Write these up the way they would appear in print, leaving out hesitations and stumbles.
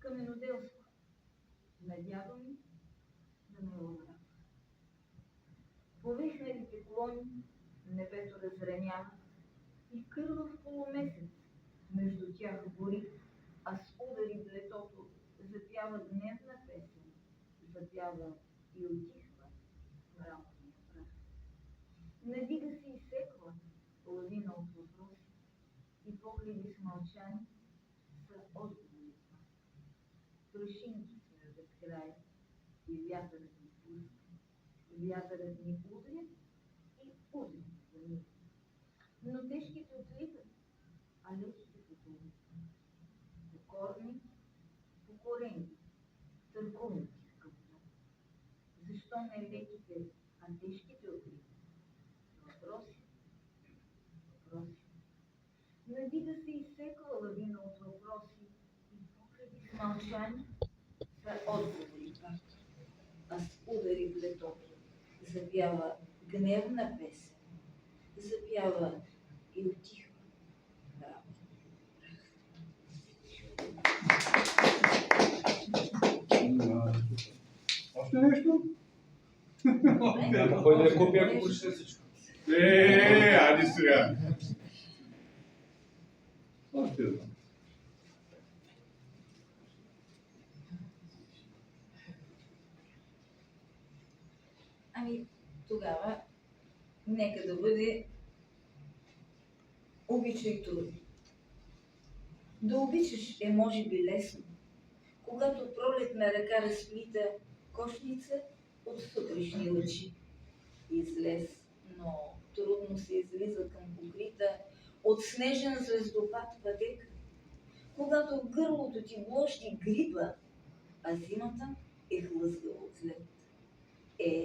каменоделство. На дядо ми да ме умра. Повихналите клони небето разранява и кървав полумесец между тях гори, а с удари в летото запява гневна песен, запява и утихва мраморния прах. Надига се и секва лавина от въпроси и погледи с мълчани са отговори. Трошинки сме в безкрая и вятърът ни пуска. Вятърът ни удря и удря за ни. Но тежките отлитат, а леките потуват. Покорни, покорени, търгувници в къпта. Защо не леките, а тежките отлитат? Въпроси, въпроси. Надига се изсекла лавина от въпроси и погледи с мълчани са отговори пак. А с удари в летото запява гневна песен, запява и утихва Още нещо? Кой да я купи, ако прочете всичко? Айде сега. Още едно. Ами, тогава нека да бъде обичай трудно. Да обичаш е може би лесно, когато пролетна ръка разплита кошница от сутрешни лъчи. Излез, но трудно се излиза към покрита от снежен звездопад пътека, когато в гърлото ти блощи грипа, а зимата е хлъзгава от лед.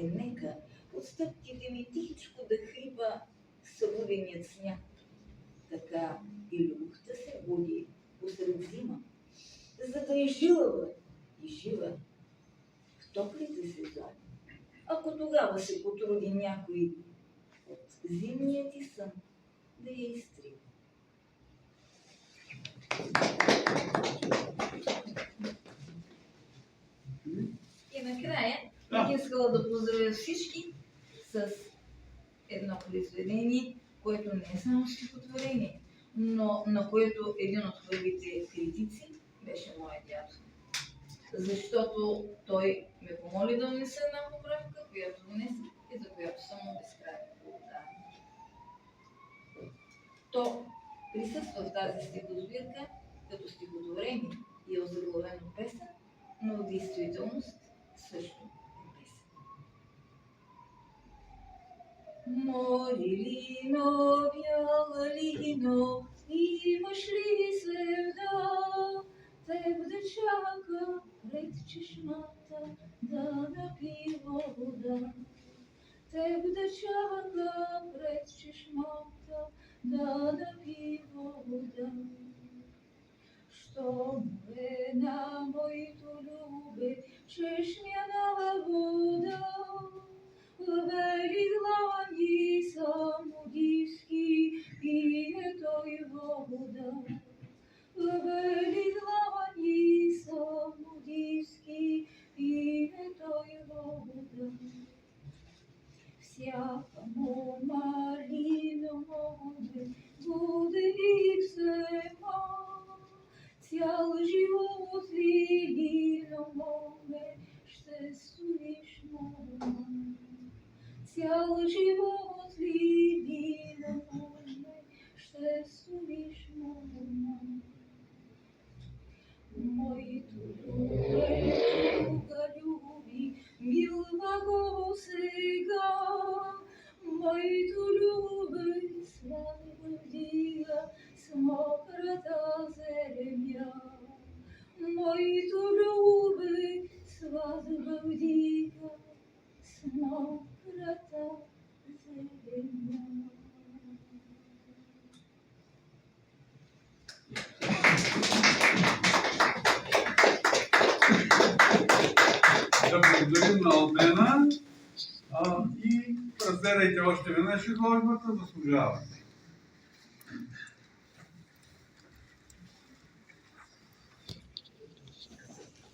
Нека от стъпките ми тихичко да хрипа събуденият сняг. Така и любовта се буди посред зима, за да е жилава и жива в топлите сезони. Ако тогава се потруди някой от зимния ти сън да я изтри. И накрая бих искала да поздравя всички с едно произведение, което не е само стихотворение, но на което един от първите критици беше моят дядо. Защото той ме помоли да внеса една поправка, която внесе и за която съм му безкрайно благодарна. То присъства в тази стихосбирка като стихотворение и е озаглавено песен, но в действителност също е песен. Морилино, бялалино, имаш ли севда? Теб да чака пред чешмата да напива вода. Теб да чака пред чешмата да напива вода. Що е на моето любе чешмяна вода? Вели длани самодивски пие той вода. Вели длани самодивски пие той вода. Всяка му малина моде буде и взема. Цял живот лилино моме ще стоиш мома. Цял живот лилино моме ще стоиш мома. Моето любе, друга люби, милва го сега. Моето любе, сватба вдига с мократа земя. Моето любе, сватба вдига с мократа земя. Да благодарим на Албена и разгледайте още веднъж изложбата, заслужава.